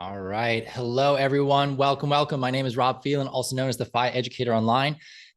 All right. Hello, everyone. Welcome, welcome. My name is Rob Phelan, also known as the FI Educator Online.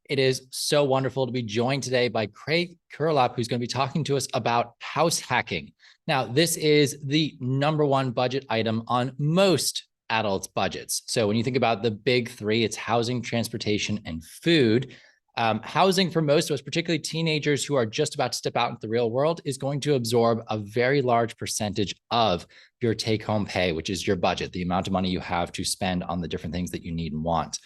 It is so wonderful to be joined today by Craig Curelop, who's going to be talking to us about house hacking. Now, this is the number one budget item on most adults' budgets. So when you think about the big three, it's housing, transportation, and food. Housing for most of us, particularly teenagers who are just about to step out into the real world, is going to absorb a very large percentage of your take-home pay, which is your budget, the amount of money you have to spend on the different things that you need and want.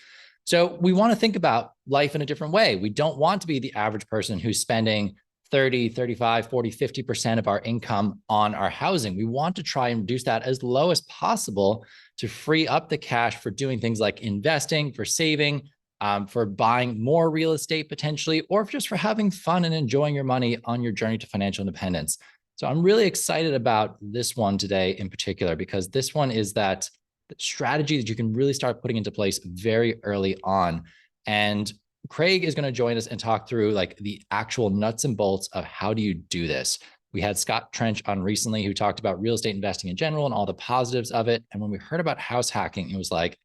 So we want to think about life in a different way. We don't want to be the average person who's spending 30, 35, 40, 50% of our income on our housing. We want to try and reduce that as low as possible to free up the cash for doing things like investing, for saving, for buying more real estate potentially, or just for having fun and enjoying your money on your journey to financial independence. So I'm really excited about this one today in particular, because this one is that strategy that you can really start putting into place very early on. And Craig is going to join us and talk through like the actual nuts and bolts of how do you do this. We had Scott Trench on recently who talked about real estate investing in general and all the positives of it. And when we heard about house hacking, it was like,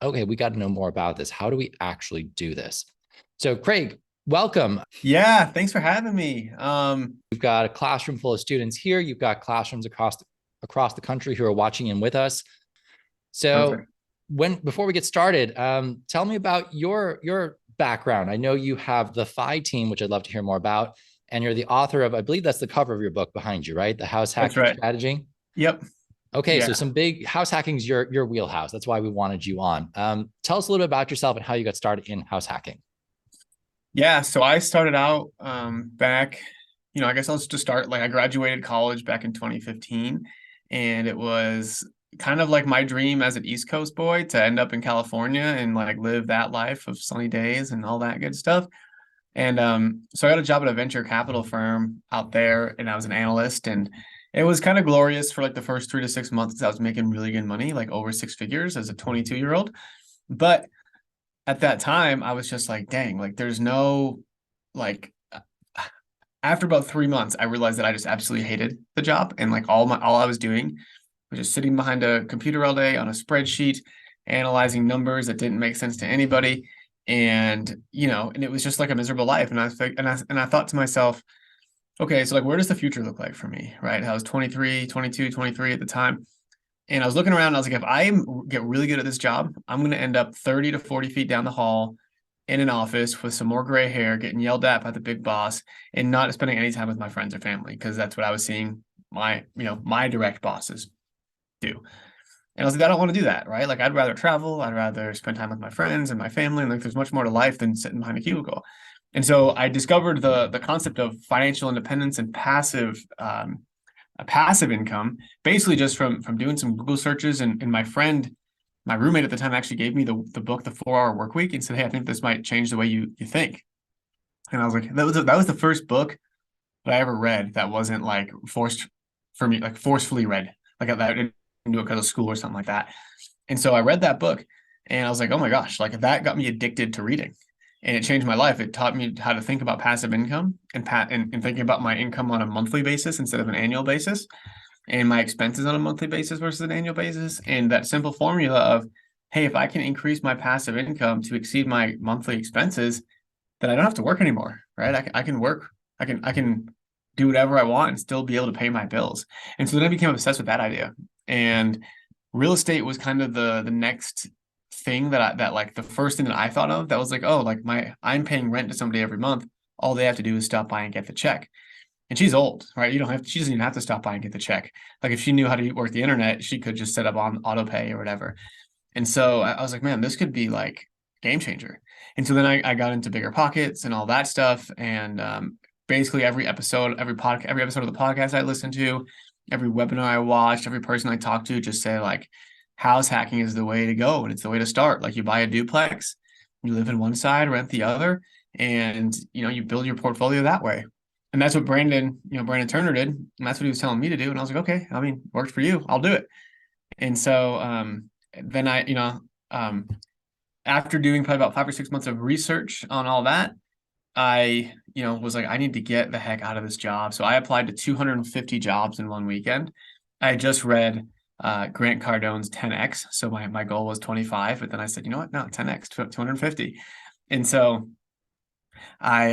okay, we got to know more about this. How do we actually do this? So Craig, welcome. Yeah, thanks for having me. We've got a classroom full of students here. You've got classrooms across the country who are watching in with us. So Perfect. before we get started, tell me about your background. I know you have the FI team, which I'd love to hear more about, and you're the author of, I believe that's the cover of your book behind you, right? The house That's hacking right. strategy. Yep. Okay, so Yeah. some big house hacking is your wheelhouse. That's why we wanted you on. Tell us a little bit about yourself and how you got started in house hacking. Yeah. So I started out back, I guess I'll just start like I graduated college back in 2015, and it was kind of like my dream as an East Coast boy to end up in California and like live that life of sunny days and all that good stuff. And so I got a job at a venture capital firm out there, and I was an analyst, and it was kind of glorious for like the first 3 to 6 months. I was making really good money, like over six figures as a 22-year-old. But at that time, I was just like, dang, like there's no like after about 3 months, I realized that I just absolutely hated the job. And like all I was doing was just sitting behind a computer all day on a spreadsheet, analyzing numbers that didn't make sense to anybody. And it was just like a miserable life. And I thought to myself, okay, so like where does the future look like for me? Right. I was 23, 22, 23 at the time. And I was looking around and I was like, if I get really good at this job, I'm going to end up 30 to 40 feet down the hall in an office with some more gray hair, getting yelled at by the big boss and not spending any time with my friends or family, because that's what I was seeing my direct bosses do. And I was like, I don't want to do that, right? Like, I'd rather travel. I'd rather spend time with my friends and my family. And like, there's much more to life than sitting behind a cubicle. And so I discovered the concept of financial independence and a passive income, basically just from doing some Google searches. And my roommate at the time actually gave me the book, The 4 Hour Work Week, and said, hey, I think this might change the way you think. And I was like, that was the first book that I ever read that wasn't like forced for me, like forcefully read, like that I didn't do it because of school or something like that. And so I read that book and I was like, oh my gosh, like that got me addicted to reading. And it changed my life. It taught me how to think about passive income and thinking about my income on a monthly basis instead of an annual basis, and my expenses on a monthly basis versus an annual basis. And that simple formula of, hey, if I can increase my passive income to exceed my monthly expenses, then I don't have to work anymore, right? I can work. I can do whatever I want and still be able to pay my bills. And so then I became obsessed with that idea. And real estate was kind of the next thing that like the first thing that I thought of that was like, oh, like I'm paying rent to somebody every month. All they have to do is stop by and get the check. And she's old, right? She doesn't even have to stop by and get the check. Like if she knew how to work the internet, she could just set up on auto pay or whatever. And so I was like, man, this could be like game changer. And so then I got into BiggerPockets and all that stuff. And basically every episode, every episode of the podcast I listened to, every webinar I watched, every person I talked to just say like house hacking is the way to go. And it's the way to start. Like you buy a duplex, you live in one side, rent the other, and you build your portfolio that way. And that's what Brandon Turner did. And that's what he was telling me to do. And I was like, okay, I mean, worked for you. I'll do it. And so then um, after doing probably about 5 or 6 months of research on all that, I was like, I need to get the heck out of this job. So I applied to 250 jobs in one weekend. I just read Grant Cardone's 10x. So my goal was 25, but then I said, you know what? No, 10x, 250. And so I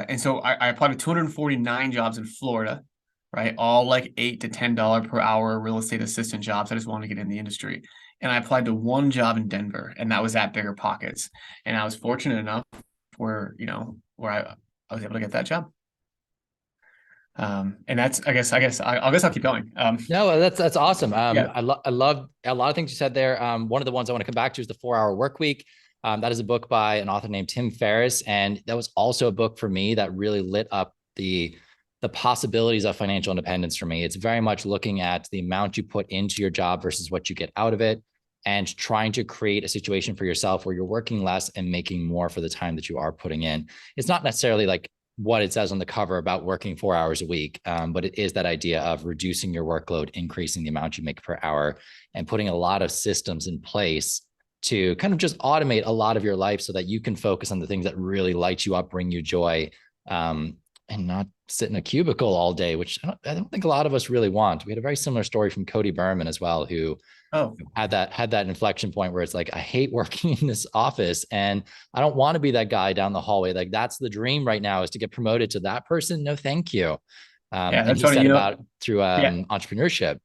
applied to 249 jobs in Florida, right? All like $8 to $10 per hour real estate assistant jobs. I just wanted to get in the industry. And I applied to one job in Denver, and that was at BiggerPockets. And I was fortunate enough where I was able to get that job. And that's I'll keep going. No, that's awesome. Yeah. I love a lot of things you said there. One of the ones I want to come back to is the 4 Hour Work Week. That is a book by an author named Tim Ferriss, and that was also a book for me that really lit up the possibilities of financial independence for me. It's very much looking at the amount you put into your job versus what you get out of it, and trying to create a situation for yourself where you're working less and making more for the time that you are putting in. It's not necessarily like what it says on the cover about working 4 hours a week. But it is that idea of reducing your workload, increasing the amount you make per hour, and putting a lot of systems in place to kind of just automate a lot of your life so that you can focus on the things that really light you up, bring you joy, and not sit in a cubicle all day, which I don't think a lot of us really want. We had a very similar story from Cody Berman as well, who had that inflection point where it's like, I hate working in this office and I don't want to be that guy down the hallway. Like, that's the dream right now, is to get promoted to that person. No, thank you. And he said about through entrepreneurship.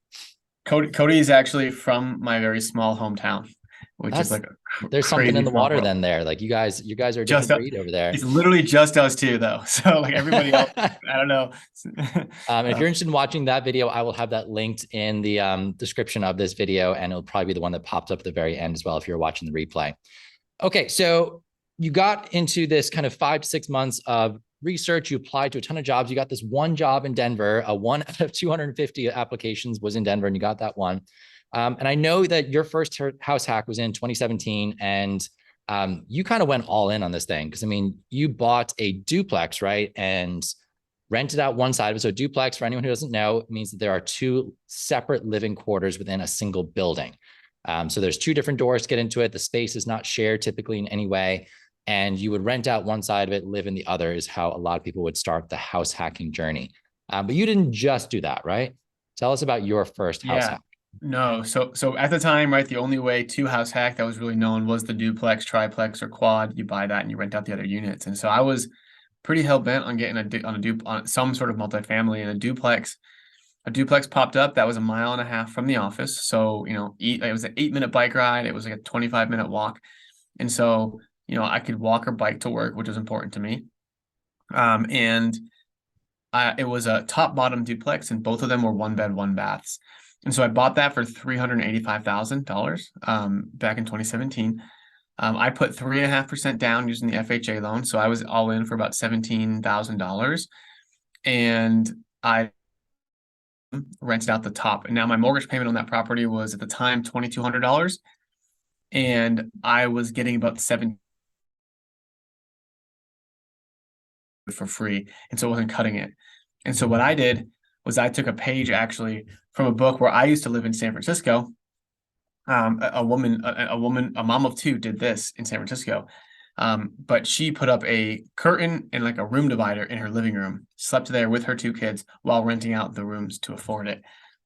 Cody is actually from my very small hometown, which is like there's something in the water world. Then there, like you guys are a different breed over there. It's literally just us two though. So like everybody else, I don't know. And if you're interested in watching that video, I will have that linked in the description of this video, and it'll probably be the one that pops up at the very end as well if you're watching the replay. Okay, so you got into this kind of 5 to 6 months of research. You applied to a ton of jobs. You got this one job in Denver. A 1 out of 250 applications was in Denver, and you got that one. And I know that your first house hack was in 2017, and you kind of went all in on this thing. Because I mean, you bought a duplex, right? And rented out one side of it. So duplex, for anyone who doesn't know, means that there are 2 separate living quarters within a single building. So there's 2 different doors to get into it. The space is not shared typically in any way. And you would rent out one side of it, live in the other, is how a lot of people would start the house hacking journey. But you didn't just do that, right? Tell us about your first house hack. No. So at the time, right, the only way to house hack that was really known was the duplex, triplex, or quad. You buy that and you rent out the other units. And so I was pretty hell bent on getting on some sort of multifamily, and a duplex. A duplex popped up that was 1.5 miles from the office. So, it was an 8-minute bike ride. It was like a 25-minute walk. And so, I could walk or bike to work, which was important to me. It was a top bottom duplex, and both of them were 1 bed, 1 baths. And so I bought that for $385,000 back in 2017. I put 3.5% down using the FHA loan. So I was all in for about $17,000. And I rented out the top. And now my mortgage payment on that property was at the time $2,200. And I was getting about $7 for free. And so I wasn't cutting it. And so what I did was I took a page actually from a book where I used to live in San Francisco. A mom of 2 did this in San Francisco. But she put up a curtain and like a room divider in her living room, slept there with her 2 kids while renting out the rooms to afford it.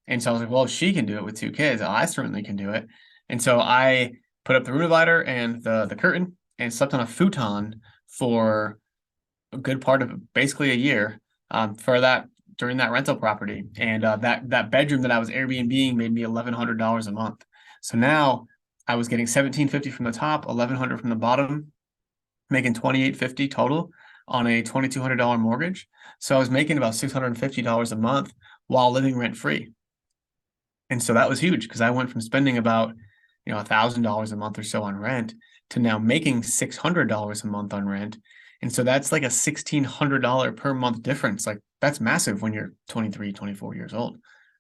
And so I was like, well, if she can do it with 2 kids, I certainly can do it. And so I put up the room divider and the curtain and slept on a futon for a good part of basically a year during that rental property. And that bedroom that I was Airbnb-ing made me $1,100 a month. So now I was getting $1,750 from the top, $1,100 from the bottom, making $2,850 total on a $2,200 mortgage. So I was making about $650 a month while living rent free. And so that was huge, because I went from spending about $1,000 a month or so on rent to now making $600 a month on rent. And so that's like a $1,600 per month difference. Like, that's massive when you're 23, 24 years old,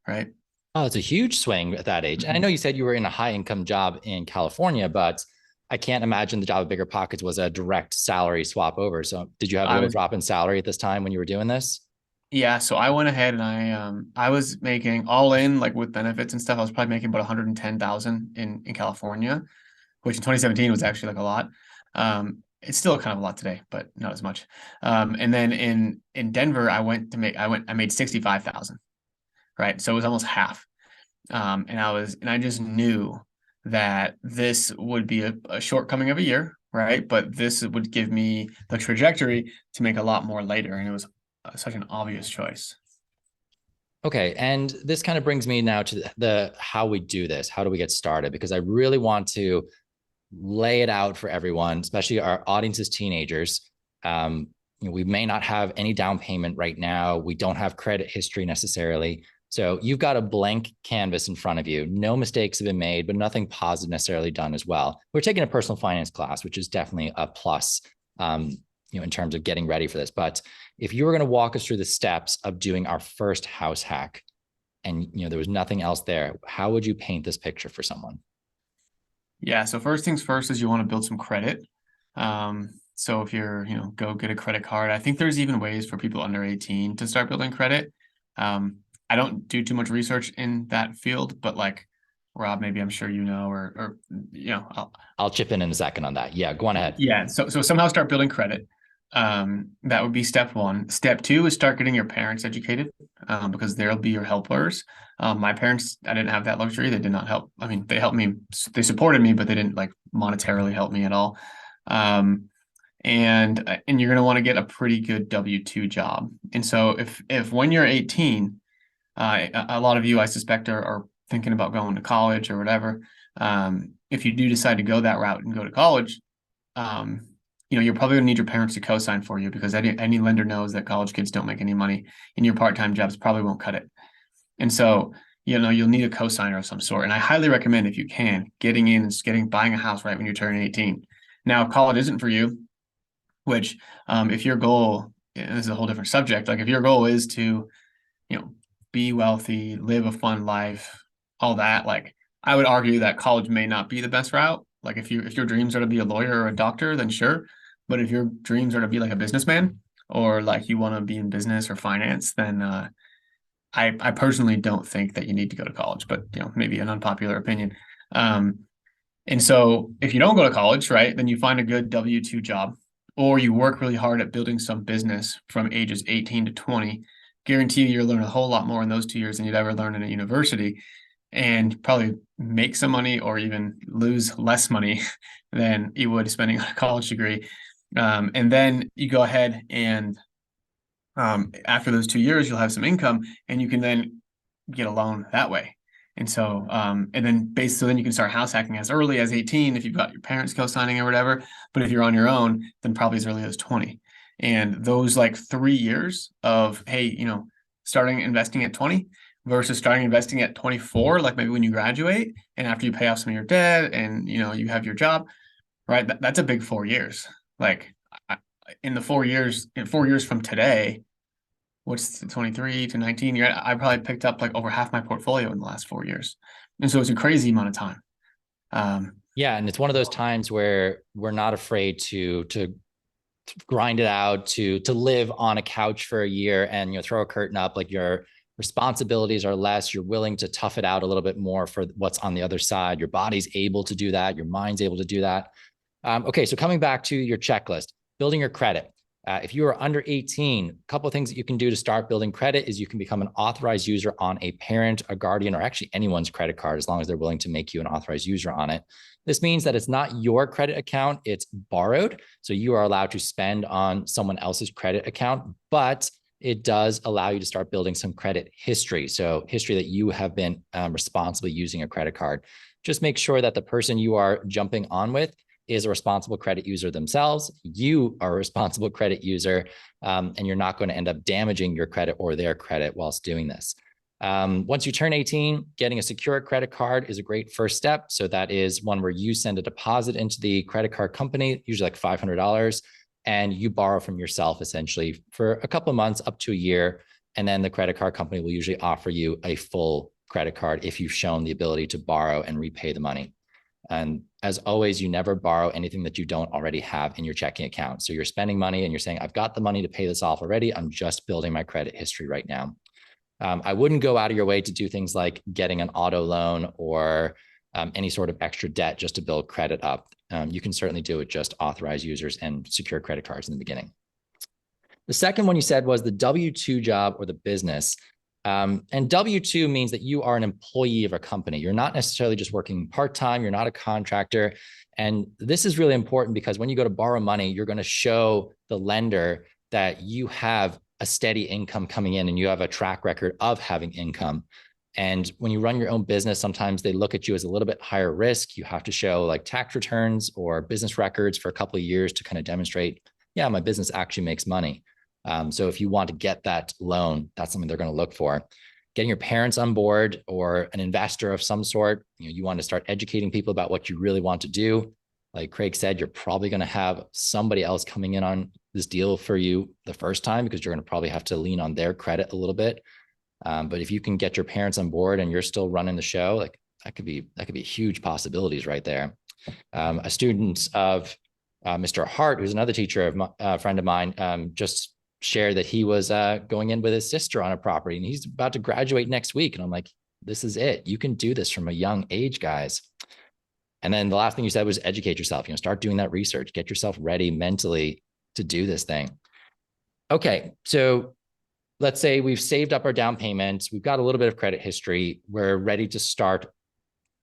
right? Oh, it's a huge swing at that age. And I know you said you were in a high income job in California, but I can't imagine the job at BiggerPockets was a direct salary swap over. So did you have a little drop in salary at this time when you were doing this? Yeah, so I went ahead and I was making all in, like with benefits and stuff, I was probably making about 110,000 in California, which in 2017 was actually like a lot. It's still kind of a lot today, but not as much. And then in Denver, I made 65,000, right? So it was almost half. And I just knew that this would be a shortcoming of a year, right? But this would give me the trajectory to make a lot more later. And it was such an obvious choice. Okay, and this kind of brings me now to the how we do this. How do we get started? Because I really want to lay it out for everyone, especially our audience is teenagers. We may not have any down payment right now. We don't have credit history necessarily. So you've got a blank canvas in front of you. No mistakes have been made, but nothing positive necessarily done as well. We're taking a personal finance class, which is definitely a plus, in terms of getting ready for this. But if you were going to walk us through the steps of doing our first house hack, and there was nothing else there, how would you paint this picture for someone? Yeah. So first things first is you want to build some credit. So if you're, go get a credit card, I think there's even ways for people under 18 to start building credit. I don't do too much research in that field, but like Rob, maybe I'm sure or I'll chip in a second on that. Yeah, go on ahead. Yeah. So somehow start building credit. That would be step one. Step two is start getting your parents educated, because they'll be your helpers. My parents, I didn't have that luxury. They did not help. I mean, they helped me, they supported me, but they didn't like monetarily help me at all. And you're going to want to get a pretty good W-2 job. And so if when you're 18, a lot of you, I suspect, are thinking about going to college or whatever. If you do decide to go that route and go to college, you're probably gonna need your parents to co-sign for you, because any lender knows that college kids don't make any money, and your part-time jobs probably won't cut it. And so, you'll need a co-signer of some sort. And I highly recommend, if you can, getting in and buying a house right when you turn 18. Now, if college isn't for you, which, if your goal, this is a whole different subject. Like if your goal is to, be wealthy, live a fun life, all that, like I would argue that college may not be the best route. Like if your dreams are to be a lawyer or a doctor, then sure. But if your dreams are to be like a businessman, or like you want to be in business or finance, then I personally don't think that you need to go to college, but maybe an unpopular opinion. And so if you don't go to college, right, then you find a good W-2 job, or you work really hard at building some business from ages 18 to 20. Guarantee you'll learn a whole lot more in those 2 years than you'd ever learn in a university, and probably make some money or even lose less money than you would spending on a college degree. And then you go ahead and after those 2 years, you'll have some income, and you can then get a loan that way. And so, so then you can start house hacking as early as 18 if you've got your parents co-signing or whatever. But if you're on your own, then probably as early as 20. And those like 3 years of, hey, starting investing at 20 versus starting investing at 24, like maybe when you graduate and after you pay off some of your debt and, you have your job, right? That's a big 4 years. Like in 4 years from today, what's 23 to 19, I probably picked up like over half my portfolio in the last 4 years. And so it's a crazy amount of time. Yeah. And it's one of those times where we're not afraid to grind it out, to live on a couch for a year and throw a curtain up. Like your responsibilities are less. You're willing to tough it out a little bit more for what's on the other side. Your body's able to do that. Your mind's able to do that. Okay, so coming back to your checklist, building your credit. If you are under 18, a couple of things that you can do to start building credit is you can become an authorized user on a parent, a guardian, or actually anyone's credit card, as long as they're willing to make you an authorized user on it. This means that it's not your credit account, it's borrowed. So you are allowed to spend on someone else's credit account, but it does allow you to start building some credit history. So history that you have been responsibly using a credit card. Just make sure that the person you are jumping on with is a responsible credit user themselves. You are a responsible credit user, and you're not going to end up damaging your credit or their credit whilst doing this. Once you turn 18, getting a secure credit card is a great first step. So that is one where you send a deposit into the credit card company, usually like $500, and you borrow from yourself essentially for a couple of months up to a year. And then the credit card company will usually offer you a full credit card if you've shown the ability to borrow and repay the money. And as always, you never borrow anything that you don't already have in your checking account. So you're spending money and you're saying, I've got the money to pay this off already. I'm just building my credit history right now. I wouldn't go out of your way to do things like getting an auto loan or any sort of extra debt just to build credit up. You can certainly do it just authorized users and secure credit cards in the beginning. The second one you said was the W-2 job or the business. And W-2 means that you are an employee of a company. You're not necessarily just working part-time. You're not a contractor. And this is really important because when you go to borrow money, you're going to show the lender that you have a steady income coming in and you have a track record of having income. And when you run your own business, sometimes they look at you as a little bit higher risk. You have to show like tax returns or business records for a couple of years to kind of demonstrate, yeah, my business actually makes money. So if you want to get that loan, that's something they're going to look for. Getting your parents on board or an investor of some sort, you want to start educating people about what you really want to do. Like Craig said, you're probably going to have somebody else coming in on this deal for you the first time because you're going to probably have to lean on their credit a little bit. But if you can get your parents on board and you're still running the show, like that could be huge possibilities right there. A student of Mr. Hart, who's another teacher of a friend of mine, just shared that he was going in with his sister on a property and he's about to graduate next week. And I'm like, this is it. You can do this from a young age, guys. And then the last thing you said was educate yourself, start doing that research, get yourself ready mentally to do this thing. Okay. So let's say we've saved up our down payments. We've got a little bit of credit history. We're ready to start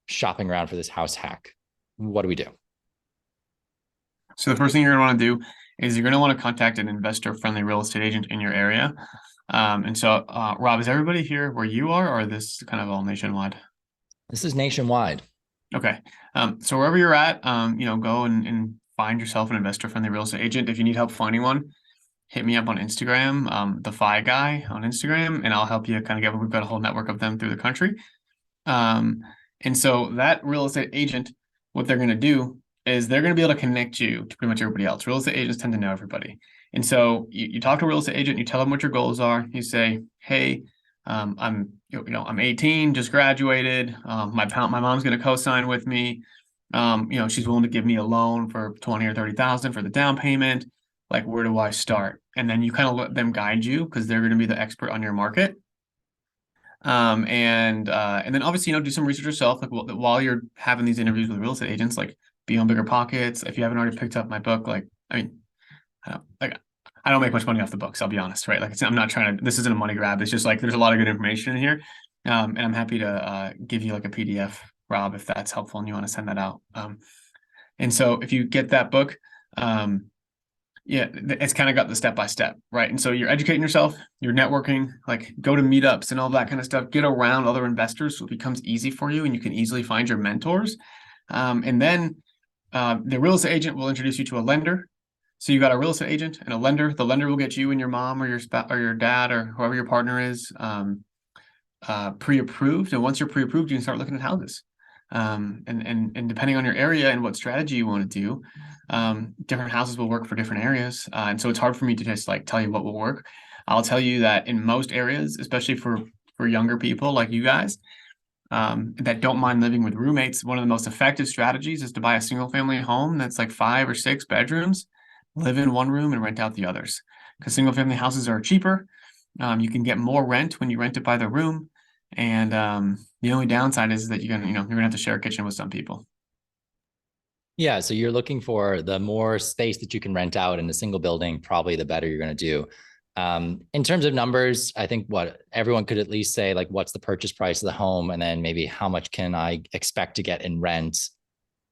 shopping around for this house hack. What do we do? So the first thing you're going to want to do is you're going to want to contact an investor-friendly real estate agent in your area. Rob, is everybody here where you are, or is this kind of all nationwide? This is nationwide. Okay. So wherever you're at, go and find yourself an investor-friendly real estate agent. If you need help finding one, hit me up on Instagram, the Fi Guy on Instagram, and I'll help you kind of we've got a whole network of them through the country. And so that real estate agent, what they're going to do is they're going to be able to connect you to pretty much everybody else. Real estate agents tend to know everybody. And so you talk to a real estate agent, you tell them what your goals are. You say, hey, I'm 18, just graduated. My mom's going to co-sign with me. She's willing to give me a loan for 20 or 30,000 for the down payment. Like, where do I start? And then you kind of let them guide you because they're going to be the expert on your market. And then obviously, do some research yourself. Like while you're having these interviews with real estate agents, like be on BiggerPockets. If you haven't already picked up my book, I don't make much money off the books. I'll be honest, right? Like I'm not trying to. This isn't a money grab. It's just like there's a lot of good information in here, and I'm happy to give you like a PDF, Rob, if that's helpful and you want to send that out. And so if you get that book, it's kind of got the step-by-step, right? And so you're educating yourself, you're networking, like go to meetups and all that kind of stuff, get around other investors so it becomes easy for you and you can easily find your mentors. And then the real estate agent will introduce you to a lender. So you got a real estate agent and a lender. The lender will get you and your mom or your or your dad or whoever your partner is pre-approved. And once you're pre-approved, you can start looking at houses. And depending on your area and what strategy you want to do, different houses will work for different areas. And so it's hard for me to just like tell you what will work. I'll tell you that in most areas, especially for younger people like you guys, that don't mind living with roommates, one of the most effective strategies is to buy a single family home that's like 5 or 6 bedrooms, live in one room and rent out the others. Because single family houses are cheaper. You can get more rent when you rent it by the room. And the only downside is that you're gonna have to share a kitchen with some people. Yeah, so you're looking for the more space that you can rent out in a single building, probably the better you're going to do. In terms of numbers, I think what everyone could at least say, like, what's the purchase price of the home, and then maybe how much can I expect to get in rent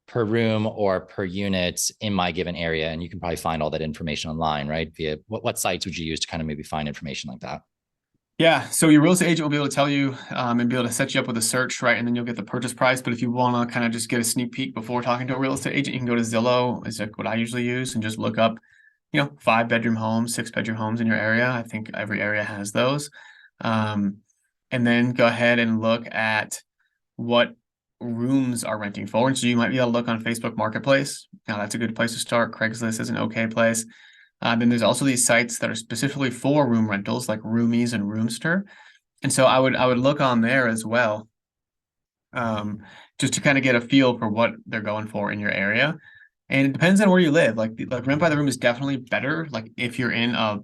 per room or per unit in my given area, and you can probably find all that information online, right? Via what sites would you use to kind of maybe find information like that? Yeah, so your real estate agent will be able to tell you and be able to set you up with a search, right? And then you'll get the purchase price. But if you want to kind of just get a sneak peek before talking to a real estate agent, you can go to Zillow, is like what I usually use, and just look up, 5-bedroom homes, 6-bedroom homes in your area. I think every area has those. And then go ahead and look at what rooms are renting for. And so you might be able to look on Facebook Marketplace. Now that's a good place to start. Craigslist is an okay place. Then there's also these sites that are specifically for room rentals, like Roomies and Roomster. And so I would look on there as well, just to kind of get a feel for what they're going for in your area. And it depends on where you live. Like rent by the room is definitely better. Like if you're in a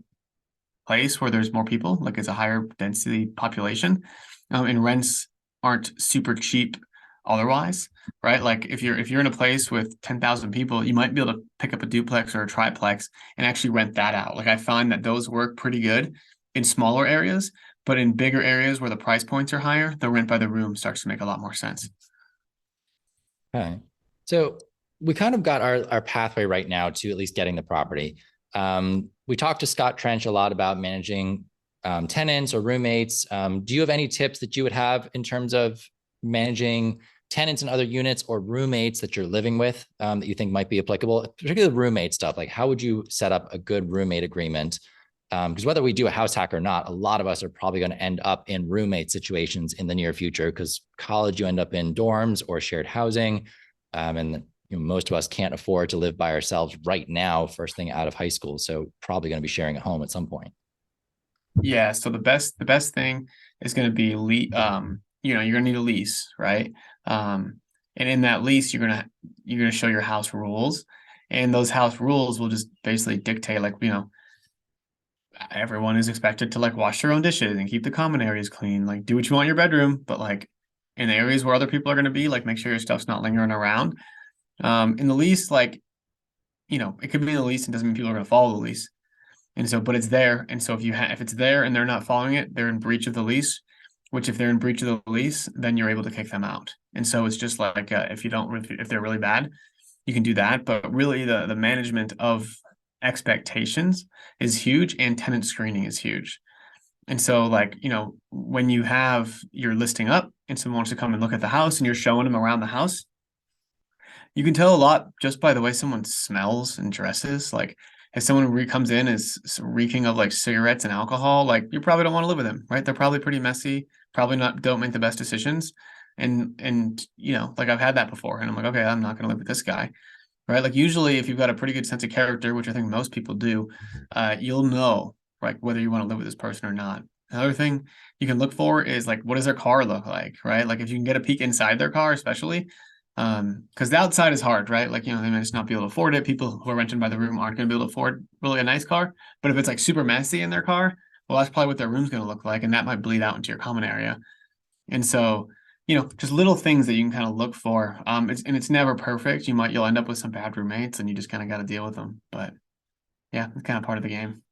place where there's more people, like it's a higher density population, and rents aren't super cheap otherwise, right? Like if you're in a place with 10,000 people, you might be able to pick up a duplex or a triplex and actually rent that out. Like I find that those work pretty good in smaller areas, But in bigger areas where the price points are higher, the rent by the room starts to make a lot more sense. Okay. So we kind of got our pathway right now to at least getting the property. We talked to Scott Trench a lot about managing tenants or roommates. Do you have any tips that you would have in terms of managing tenants and other units or roommates that you're living with that you think might be applicable, particularly the roommate stuff? Like, how would you set up a good roommate agreement? Because whether we do a house hack or not, a lot of us are probably going to end up in roommate situations in the near future, because college, you end up in dorms or shared housing. And most of us can't afford to live by ourselves right now, first thing out of high school. So probably going to be sharing a home at some point. Yeah, so the best thing is going to be you're going to need a lease, right? And in that lease, you're going to show your house rules, and those house rules will just basically dictate, like, everyone is expected to like wash their own dishes and keep the common areas clean, like do what you want in your bedroom, but like in the areas where other people are going to be, like make sure your stuff's not lingering around. In the lease, like, it could be in the lease and doesn't mean people are going to follow the lease. And so, but it's there. And so if it's there and they're not following it, they're in breach of the lease, which if they're in breach of the lease, then you're able to kick them out. And so it's just like, if they're really bad, you can do that. But really the management of expectations is huge, and tenant screening is huge. And so, like, when you're listing up and someone wants to come and look at the house and you're showing them around the house, you can tell a lot just by the way someone smells and dresses. Like, if someone comes in is reeking of like cigarettes and alcohol, like you probably don't want to live with them, right? They're probably pretty messy, probably don't make the best decisions. And like I've had that before, and I'm like, okay, I'm not going to live with this guy, right? Like usually, if you've got a pretty good sense of character, which I think most people do, you'll know, like, whether you want to live with this person or not. Another thing you can look for is like, what does their car look like, right? Like if you can get a peek inside their car, especially, because the outside is hard, right? Like, they may just not be able to afford it. People who are renting by the room aren't going to be able to afford really a nice car. But if it's like super messy in their car, well, that's probably what their room's going to look like, and that might bleed out into your common area. And so, just little things that you can kind of look for. It's never perfect. You'll end up with some bad roommates, and you just kind of got to deal with them. But yeah, it's kind of part of the game.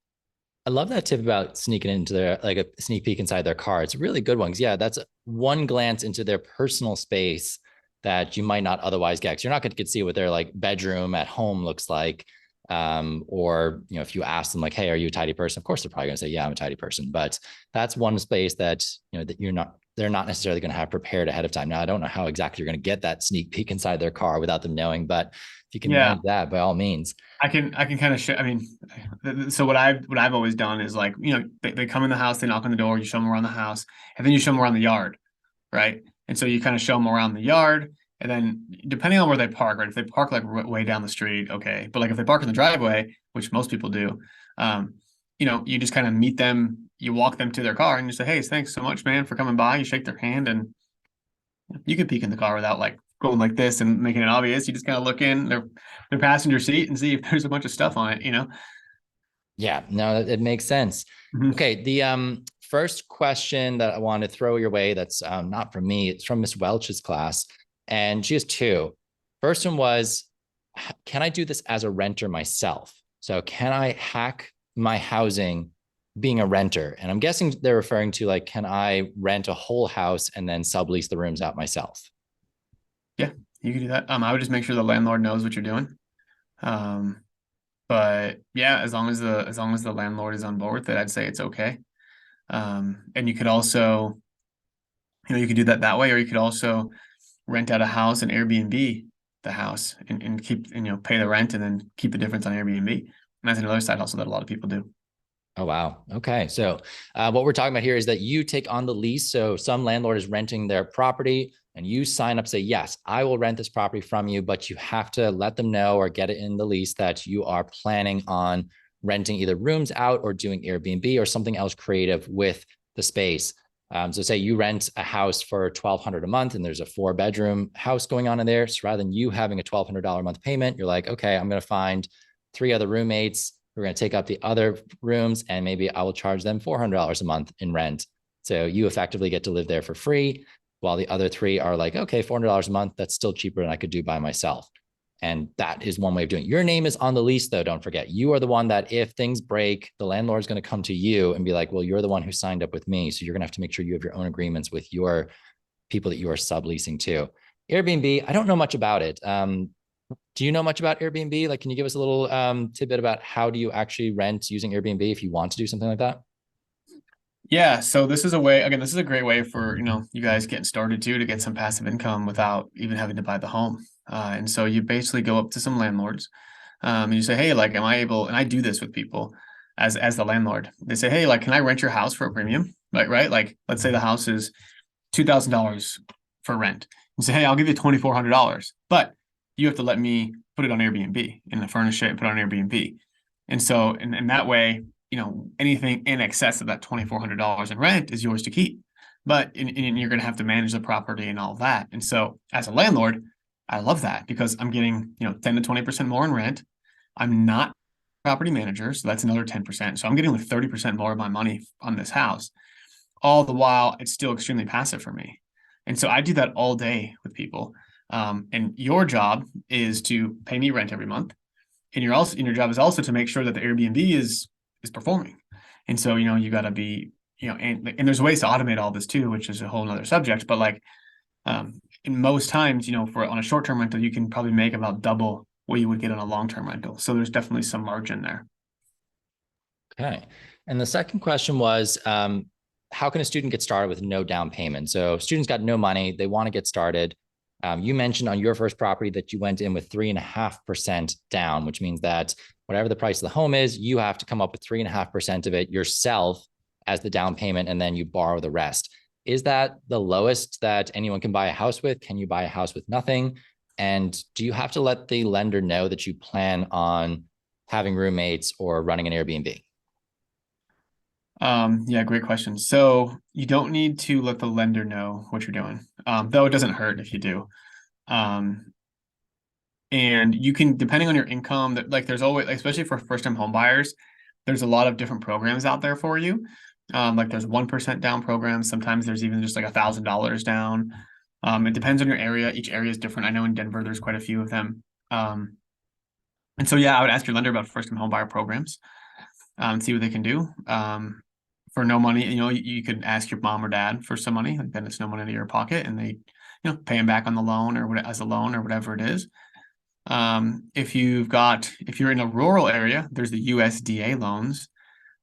I love that tip about sneaking into their, like a sneak peek inside their car. It's a really good one. Yeah, that's one glance into their personal space that you might not otherwise get. Cause you're not going to get to see what their like bedroom at home looks like. Or, if you ask them like, hey, are you a tidy person? Of course, they're probably going to say, yeah, I'm a tidy person. But that's one space that, that they're not necessarily going to have prepared ahead of time. Now, I don't know how exactly you're going to get that sneak peek inside their car without them knowing, but if you can Yeah, manage that, by all means. I can kind of show. I mean, so what I've always done is like, they come in the house, they knock on the door, you show them around the house, and then you show them around the yard, right? And so you kind of show them around the yard, and then depending on where they park, right? If they park like way down the street, okay. But like if they park in the driveway, which most people do, you just kind of meet them, you walk them to their car, and you say, "Hey, thanks so much, man, for coming by." You shake their hand, and you could peek in the car without like going like this and making it obvious. You just kind of look in their passenger seat and see if there's a bunch of stuff on it. Yeah, no, it makes sense. Mhm. Okay, the first question that I want to throw your way, that's not from me, it's from Miss Welch's class, and she has two. First one was, can I do this as a renter myself? So can I hack my housing being a renter? And I'm guessing they're referring to like, can I rent a whole house and then sublease the rooms out myself? Yeah, you can do that. I would just make sure the landlord knows what you're doing. Um, but yeah, as long as the landlord is on board with it, I'd say it's okay. And you could also, you could do that way, or you could also rent out a house and Airbnb the house and keep and pay the rent and then keep the difference on Airbnb. And that's another side hustle that a lot of people do. Oh, wow. Okay. So what we're talking about here is that you take on the lease. So some landlord is renting their property and you sign up, say, yes, I will rent this property from you, but you have to let them know or get it in the lease that you are planning on renting either rooms out or doing Airbnb or something else creative with the space. So say you rent a house for $1,200 a month and there's a 4-bedroom house going on in there. So rather than you having a $1,200 a month payment, you're like, okay, I'm going to find 3 other roommates. We're going to take up the other rooms and maybe I will charge them $400 a month in rent. So you effectively get to live there for free while the other 3 are like, okay, $400 a month, that's still cheaper than I could do by myself. And that is one way of doing it. Your name is on the lease, though. Don't forget, you are the one that if things break, the landlord is going to come to you and be like, well, you're the one who signed up with me. So you're going to have to make sure you have your own agreements with your people that you are subleasing to. Airbnb, I don't know much about it. Do you know much about Airbnb? Like, can you give us a little tidbit about how do you actually rent using Airbnb if you want to do something like that? Yeah, so this is a way, again, this is a great way for, you guys getting started too, to get some passive income without even having to buy the home. And so you basically go up to some landlords, and you say, hey, like, am I able, and I do this with people as the landlord. They say, hey, like, can I rent your house for a premium? Like, right? Like, let's say the house is $2,000 for rent. And say, hey, I'll give you $2,400, but you have to let me put it on Airbnb and furnish it and put it on Airbnb. And so, in that way, anything in excess of that $2,400 in rent is yours to keep. But you're going to have to manage the property and all of that. And so, as a landlord, I love that because I'm getting 10 to 20% more in rent. I'm not property manager, so that's another 10%. So I'm getting like 30% more of my money on this house. All the while, it's still extremely passive for me. And so I do that all day with people. And your job is to pay me rent every month, and your job is also to make sure that the Airbnb is performing. And so you got to be and there's ways to automate all this too, which is a whole nother subject. But like in most times, for on a short-term rental, you can probably make about double what you would get on a long-term rental. So there's definitely some margin there. Okay. And the second question was, how can a student get started with no down payment? So students got no money, they want to get started. You mentioned on your first property that you went in with 3.5% down, which means that whatever the price of the home is, you have to come up with 3.5% of it yourself as the down payment, and then you borrow the rest. Is that the lowest that anyone can buy a house with? Can you buy a house with nothing? And do you have to let the lender know that you plan on having roommates or running an Airbnb? Yeah, great question. So you don't need to let the lender know what you're doing, though it doesn't hurt if you do. Um, and you can, depending on your income, like there's always, especially for first-time home buyers, there's a lot of different programs out there for you. Like there's 1% down programs. Sometimes there's even just like $1,000 down. It depends on your area. Each area is different. I know in Denver, there's quite a few of them. And so, yeah, I would ask your lender about first-time home buyer programs, see what they can do. For no money, you could ask your mom or dad for some money, like then it's no money in your pocket, and they, pay them back on the loan or as a loan or whatever it is. If you're in a rural area, there's the USDA loans.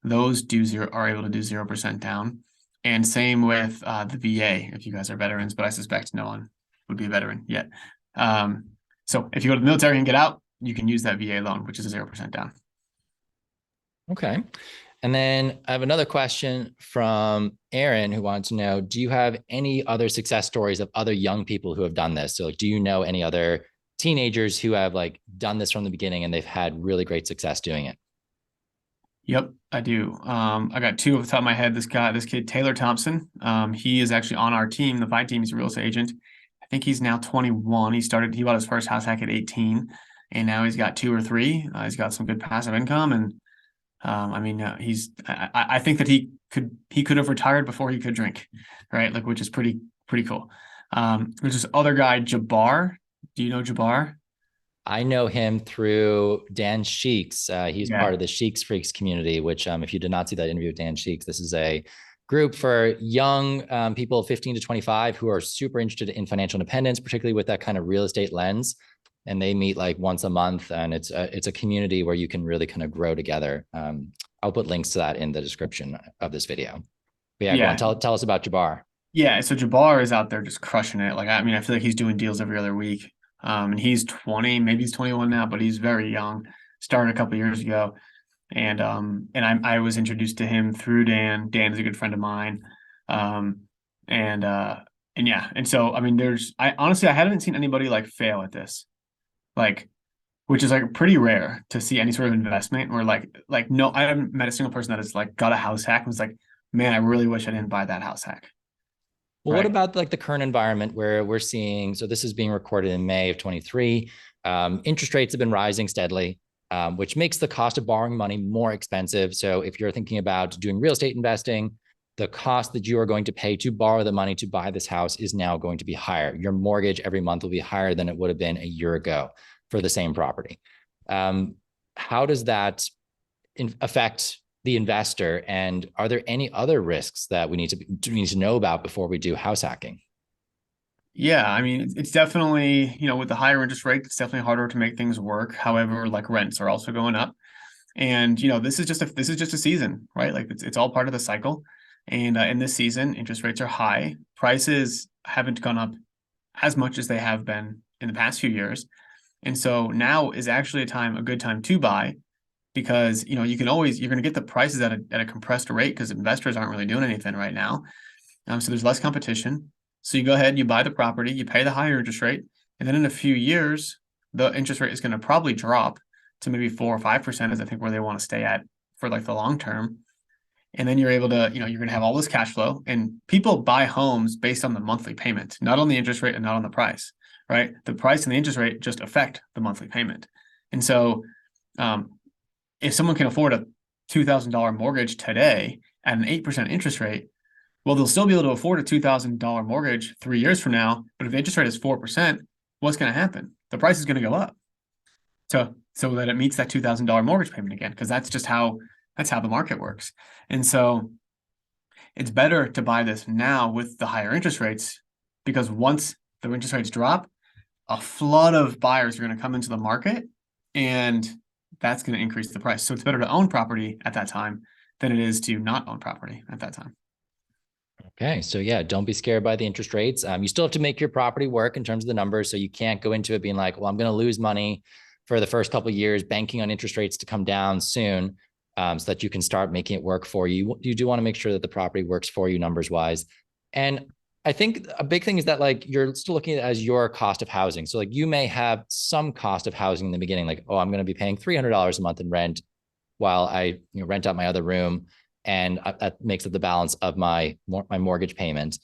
Those are able to do 0% down. And same with the VA, if you guys are veterans, but I suspect no one would be a veteran yet. So if you go to the military and get out, you can use that VA loan, which is a 0% down. Okay. And then I have another question from Aaron who wants to know, do you have any other success stories of other young people who have done this? So like, do you know any other teenagers who have like done this from the beginning and they've had really great success doing it? Yep, I do. I got two off the top of my head. This kid, Taylor Thompson. He is actually on our team, the fight team. He's a real estate agent. I think he's now 21. He bought his first house hack at 18, and now he's got two or three. He's got some good passive income, and I think that he could have retired before he could drink, right? Like, which is pretty cool. There's this other guy, Jabbar. Do you know Jabbar? I know him through Dan Sheeks. He's Yeah. part of the Sheeks Freaks community, which if you did not see that interview with Dan Sheeks, this is a group for young people 15 to 25 who are super interested in financial independence, particularly with that kind of real estate lens. And they meet like once a month, and it's a community where you can really kind of grow together. I'll put links to that in the description of this video. But yeah, go on. Tell us about Jabbar. Yeah, so Jabbar is out there just crushing it. Like, I feel like he's doing deals every other week. And he's 20, maybe he's 21 now, but he's very young. Started a couple years ago. And I was introduced to him through Dan. Dan is a good friend of mine. And yeah, and so I honestly I haven't seen anybody like fail at this. Like, which is like pretty rare to see any sort of investment where no, I haven't met a single person that has like got a house hack and was like, man, I really wish I didn't buy that house hack. Well, Right. what about like the current environment where we're seeing, so this is being recorded in May of 23. Interest rates have been rising steadily, which makes the cost of borrowing money more expensive. So if you're thinking about doing real estate investing, the cost that you are going to pay to borrow the money to buy this house is now going to be higher. Your mortgage every month will be higher than it would have been a year ago. for the same property. How does that affect the investor? And are there any other risks that we need to know about before we do house hacking? Yeah, I mean, it's definitely, with the higher interest rate, it's definitely harder to make things work. However, like rents are also going up. And this is just a season, right? Like it's all part of the cycle. And in this season, interest rates are high. Prices haven't gone up as much as they have been in the past few years. And so now is actually a good time to buy because you're going to get the prices at a compressed rate because investors aren't really doing anything right now. So there's less competition. So you go ahead and you buy the property, you pay the higher interest rate, and then in a few years, the interest rate is going to probably drop to maybe 4 or 5% is I think where they want to stay at for like the long term. And then you're able to, you're going to have all this cash flow, and people buy homes based on the monthly payment, not on the interest rate and not on the price, right? The price and the interest rate just affect the monthly payment. And so if someone can afford a $2,000 mortgage today at an 8% interest rate, well, they'll still be able to afford a $2,000 mortgage 3 years from now. But if the interest rate is 4%, what's going to happen? The price is going to go up so that it meets that $2,000 mortgage payment again, because that's how the market works. And so it's better to buy this now with the higher interest rates, because once the interest rates drop, a flood of buyers are going to come into the market, and that's going to increase the price. So it's better to own property at that time than it is to not own property at that time. Okay. So yeah, don't be scared by the interest rates. You still have to make your property work in terms of the numbers. So you can't go into it being like, well, I'm going to lose money for the first couple of years, banking on interest rates to come down soon, so that you can start making it work for you. You do want to make sure that the property works for you numbers wise. And I think a big thing is that like you're still looking at it as your cost of housing. So like you may have some cost of housing in the beginning, like, oh, I'm going to be paying $300 a month in rent while I rent out my other room, and that makes up the balance of my mortgage payment.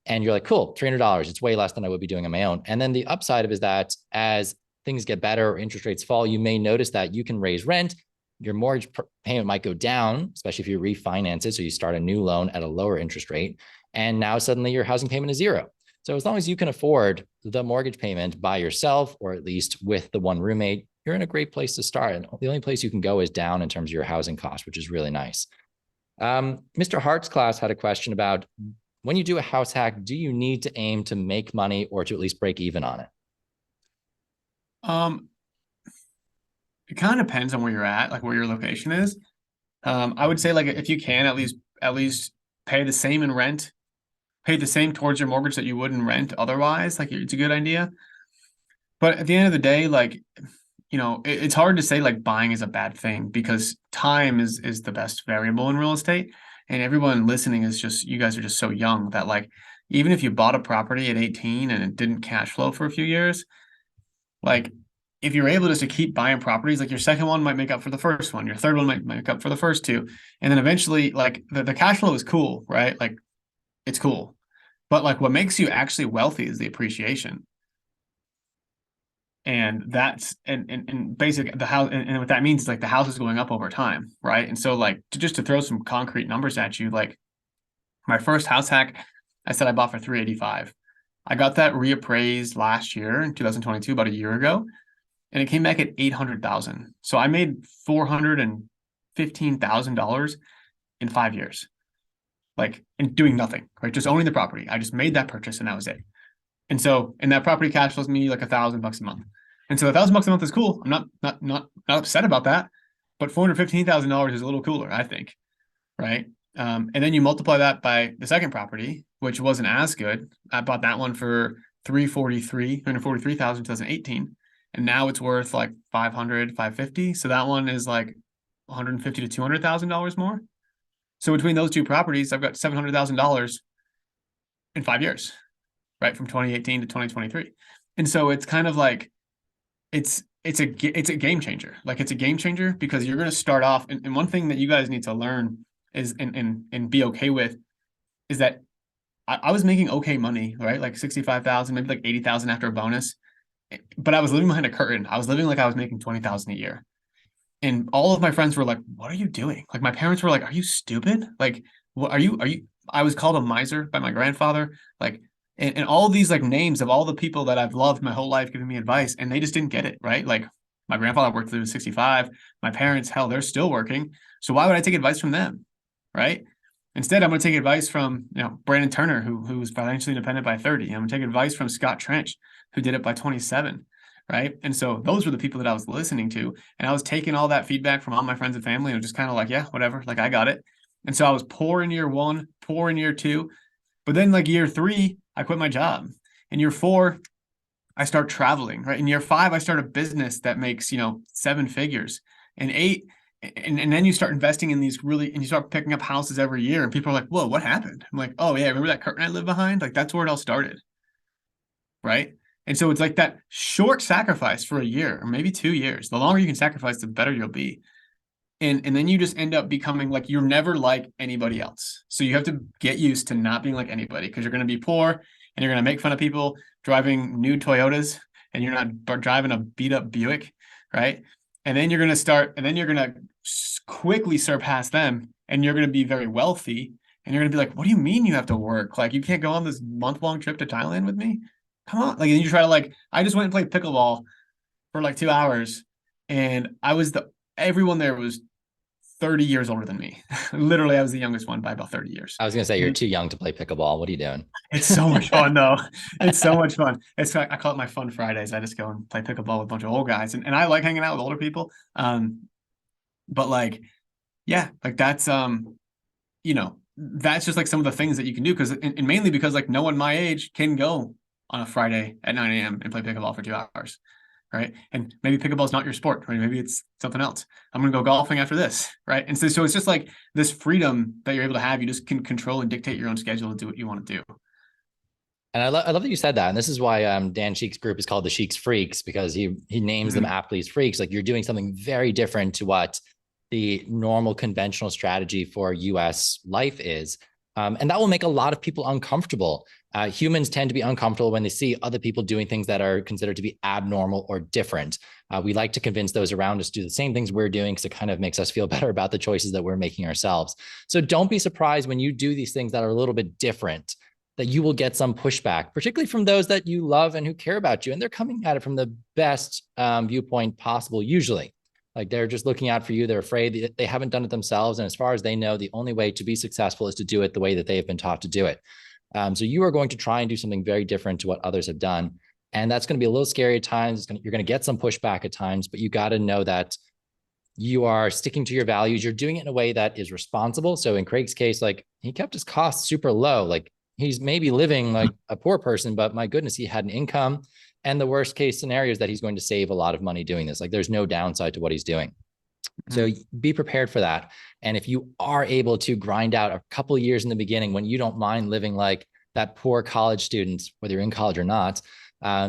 And you're like, cool, $300. It's way less than I would be doing on my own. And then the upside of it is that as things get better or interest rates fall, you may notice that you can raise rent. Your mortgage payment might go down, especially if you refinance it. So you start a new loan at a lower interest rate. And now suddenly your housing payment is zero. So as long as you can afford the mortgage payment by yourself, or at least with the one roommate, you're in a great place to start. And the only place you can go is down in terms of your housing cost, which is really nice. Mr. Hart's class had a question about, when you do a house hack, do you need to aim to make money or to at least break even on it? It kind of depends on where you're at, like where your location is. I would say like if you can at least pay the same in rent, pay the same towards your mortgage that you would in rent otherwise, like it's a good idea. But at the end of the day, like, it's hard to say like buying is a bad thing, because time is the best variable in real estate. And everyone listening is just, you guys are just so young that like, even if you bought a property at 18 and it didn't cash flow for a few years, like if you're able just to keep buying properties, like your second one might make up for the first one, your third one might make up for the first two. And then eventually like the cash flow is cool, right? Like it's cool. But like what makes you actually wealthy is the appreciation. And that's and basic the house, and what that means is like the house is going up over time, right? And so like just to throw some concrete numbers at you, like my first house hack, I said I bought for 385. I got that reappraised last year in 2022, about a year ago, and it came back at 800,000. So I made $415,000 in 5 years, like in doing nothing, right? Just owning the property. I just made that purchase and that was it. And that property cash flows me like $1,000 a month. And so $1,000 a month is cool. I'm not upset about that, but $415,000 is a little cooler, I think, right? And then you multiply that by the second property, which wasn't as good. I bought that one for 343,000 in 2018, and now it's worth like 550. So that one is like 150 to $200,000 more. So between those two properties, I've got $700,000 in 5 years, right, from 2018 to 2023. And so it's kind of like it's a game changer. Like it's a game changer because you're going to start off, and one thing that you guys need to learn is and be okay with is that I was making okay money, right? Like 65,000, maybe like 80,000 after a bonus, but I was living behind a curtain. I was living like I was making 20,000 a year. And all of my friends were like, "What are you doing?" Like my parents were like, "Are you stupid? Like, what are you?" I was called a miser by my grandfather. Like and all these like names of all the people that I've loved my whole life giving me advice, and they just didn't get it, right? Like my grandfather worked through 65. My parents, hell, they're still working. So why would I take advice from them? Right? Instead, I'm going to take advice from, Brandon Turner, who was financially independent by 30. I'm going to take advice from Scott Trench, who did it by 27. Right. And so those were the people that I was listening to. And I was taking all that feedback from all my friends and family and just kind of like, yeah, whatever, like I got it. And so I was poor in year one, poor in year two. But then like year three, I quit my job. In year four, I start traveling, right? In year five, I start a business that makes, 7 figures. And eight, and then you start investing in these and you start picking up houses every year. And people are like, whoa, what happened? I'm like, oh yeah, remember that curtain I lived behind? Like that's where it all started. Right. And so it's like that short sacrifice for a year or maybe 2 years. The longer you can sacrifice, the better you'll be. And then you just end up becoming like you're never like anybody else. So you have to get used to not being like anybody because you're going to be poor and you're going to make fun of people driving new Toyotas and you're not driving a beat up Buick, right? And then you're going to quickly surpass them and you're going to be very wealthy and you're going to be like, what do you mean you have to work? Like you can't go on this month-long trip to Thailand with me? Come on. Like, and you try to like, I just went and played pickleball for like 2 hours and everyone there was 30 years older than me. Literally, I was the youngest one by about 30 years. I was going to say, you're too young to play pickleball. What are you doing? It's so much fun, though. It's so much fun. I call it my fun Fridays. I just go and play pickleball with a bunch of old guys. And I like hanging out with older people. But like, yeah, like that's just like some of the things that you can do and mainly because like no one my age can go on a Friday at 9 a.m. and play pickleball for 2 hours. Right. And maybe pickleball is not your sport, right? Maybe it's something else. I'm going to go golfing after this. Right. And so it's just like this freedom that you're able to have. You just can control and dictate your own schedule and do what you want to do. And I love that you said that. And this is why Dan Sheik's group is called the Sheik's Freaks, because he names them aptly as freaks. Like you're doing something very different to what the normal conventional strategy for US life is. And that will make a lot of people uncomfortable. Humans tend to be uncomfortable when they see other people doing things that are considered to be abnormal or different. We like to convince those around us to do the same things we're doing because it kind of makes us feel better about the choices that we're making ourselves. So don't be surprised when you do these things that are a little bit different, that you will get some pushback, particularly from those that you love and who care about you. And they're coming at it from the best viewpoint possible, usually. Like they're just looking out for you. They're afraid they haven't done it themselves. And as far as they know, the only way to be successful is to do it the way that they have been taught to do it. So you are going to try and do something very different to what others have done. And that's going to be a little scary at times. You're going to get some pushback at times, but you got to know that you are sticking to your values. You're doing it in a way that is responsible. So in Craig's case, like he kept his costs super low. Like he's maybe living like a poor person, but my goodness, he had an income. And the worst case scenario is that he's going to save a lot of money doing this. Like there's no downside to what he's doing. So be prepared for that. And if you are able to grind out a couple of years in the beginning when you don't mind living like that poor college student, whether you're in college or not,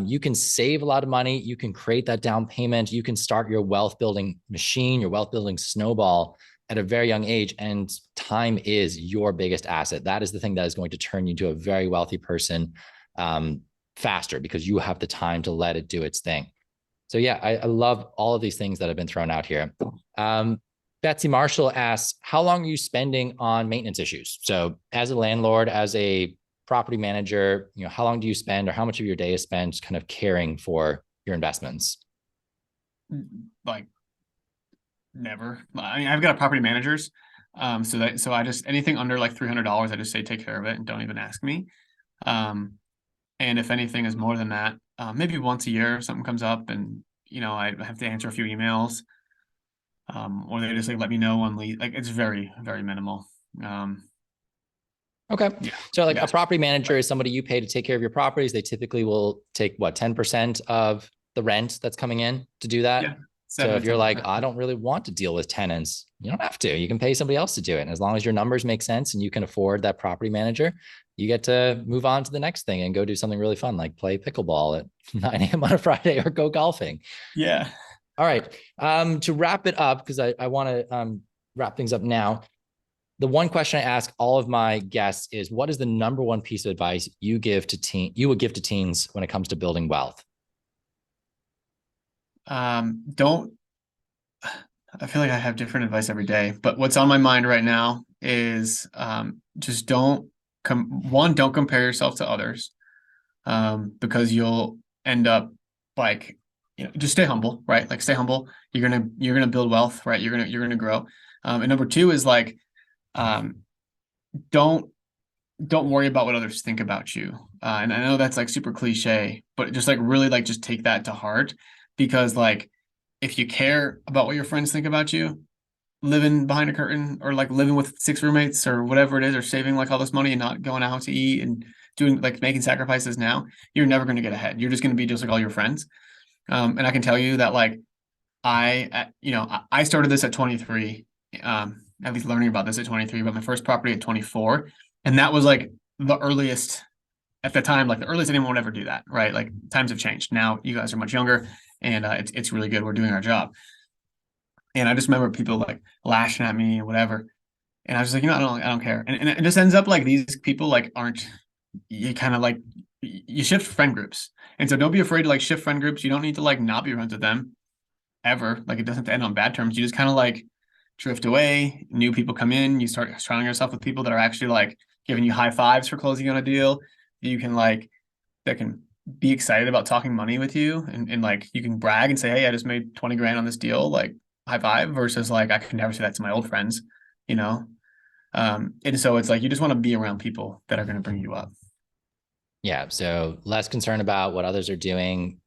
you can save a lot of money. You can create that down payment. You can start your wealth building machine, your wealth building snowball at a very young age. And time is your biggest asset. That is the thing that is going to turn you into a very wealthy person faster because you have the time to let it do its thing. So yeah, I love all of these things that have been thrown out here. Betsy Marshall asks, how long are you spending on maintenance issues? So as a landlord, as a property manager, how long do you spend or how much of your day is spent kind of caring for your investments? Like never. I mean, I've got property managers. So I just, anything under like $300, I just say, take care of it and don't even ask me. And if anything is more than that, maybe once a year, something comes up and, I have to answer a few emails. Or they just like, let me know on lead. Like it's very, very minimal. Okay. Yeah. So like a property manager is somebody you pay to take care of your properties. They typically will take 10% of the rent that's coming in to do that. Yeah. So if you're like, I don't really want to deal with tenants, you don't have to. You can pay somebody else to do it. And as long as your numbers make sense and you can afford that property manager, you get to move on to the next thing and go do something really fun, like play pickleball at 9 a.m. on a Friday or go golfing. Yeah. All right. To wrap it up, because I want to wrap things up now. The one question I ask all of my guests is, what is the number one piece of advice you would give to teens when it comes to building wealth? I feel like I have different advice every day, but what's on my mind right now is just don't compare yourself to others. because you'll end up like, just stay humble, right? Like stay humble. You're gonna build wealth, right? You're gonna grow. And number two is like, um, don't don't worry about what others think about you. And I know that's like super cliche, but just like really like just take that to heart, because like if you care about what your friends think about you, living behind a curtain or like living with six roommates or whatever it is, or saving like all this money and not going out to eat and doing like making sacrifices now, you're never going to get ahead. You're just going to be just like all your friends. And I can tell you that like I started this at 23, at least learning about this at 23, but my first property at 24. And that was like the earliest at the time, like the earliest anyone would ever do that, right? Like times have changed. Now you guys are much younger, and it's really good. We're doing our job. And I just remember people like lashing at me or whatever. And I was just like, I don't care. And it just ends up like these people like aren't, you kind of like, you shift friend groups. And so don't be afraid to like shift friend groups. You don't need to like not be friends with them ever. Like it doesn't have to end on bad terms. You just kind of like drift away. New people come in. You start surrounding yourself with people that are actually like giving you high fives for closing on a deal. You can like, that can be excited about talking money with you, and like you can brag and say, hey, I just made 20 grand on this deal. Like high five, versus like, I could never say that to my old friends, you know? And so it's like, you just want to be around people that are going to bring you up. Yeah. So less concerned about what others are doing.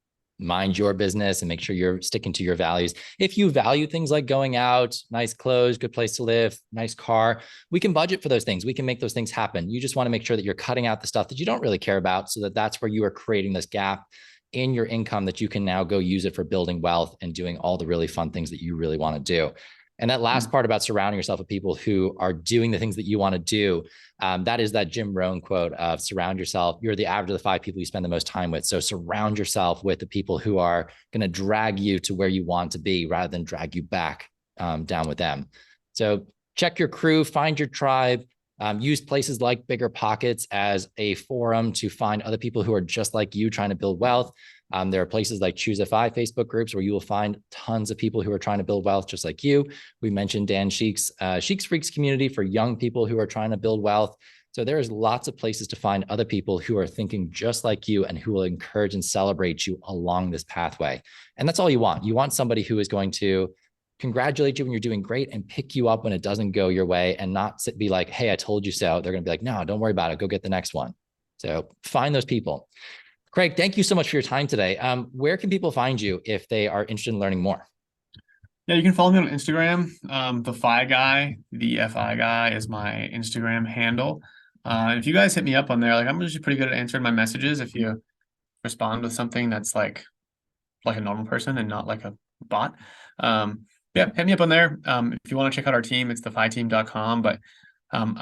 Mind your business and make sure you're sticking to your values. If you value things like going out, nice clothes, good place to live, nice car, we can budget for those things. We can make those things happen. You just want to make sure that you're cutting out the stuff that you don't really care about, so that that's where you are creating this gap in your income that you can now go use it for building wealth and doing all the really fun things that you really want to do. And that last part about surrounding yourself with people who are doing the things that you want to do, that is that Jim Rohn quote of surround yourself. You're the average of the 5 people you spend the most time with. So surround yourself with the people who are going to drag you to where you want to be rather than drag you back down with them. So check your crew, find your tribe, use places like BiggerPockets as a forum to find other people who are just like you trying to build wealth. There are places like Choose FI Facebook groups where you will find tons of people who are trying to build wealth just like you. We mentioned Dan Sheik's Sheik's Freaks community for young people who are trying to build wealth. So there's lots of places to find other people who are thinking just like you and who will encourage and celebrate you along this pathway. And that's all you want. You want somebody who is going to congratulate you when you're doing great and pick you up when it doesn't go your way, and not be like, hey, I told you so. They're going to be like, no, don't worry about it. Go get the next one. So find those people. Craig, thank you so much for your time today. Where can people find you if they are interested in learning more? Yeah, you can follow me on Instagram. The FI guy is my Instagram handle. If you guys hit me up on there, like I'm usually pretty good at answering my messages if you respond with something that's like a normal person and not like a bot. Yeah, hit me up on there. If you want to check out our team, it's thefiteam.com. But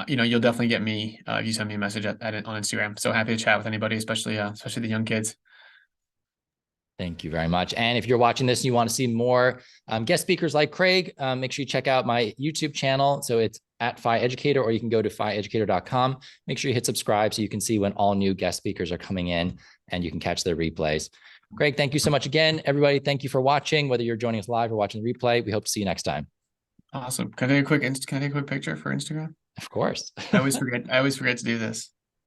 you'll definitely get me if you send me a message at on Instagram. So happy to chat with anybody, especially the young kids. Thank you very much. And if you're watching this and you want to see more guest speakers like Craig, make sure you check out my YouTube channel. So it's at FI Educator, or you can go to fieducator.com. Make sure you hit subscribe so you can see when all new guest speakers are coming in and you can catch their replays. Craig, thank you so much again. Everybody, thank you for watching, whether you're joining us live or watching the replay. We hope to see you next time. Awesome. Can I take a quick picture for Instagram? Of course. I always forget to do this.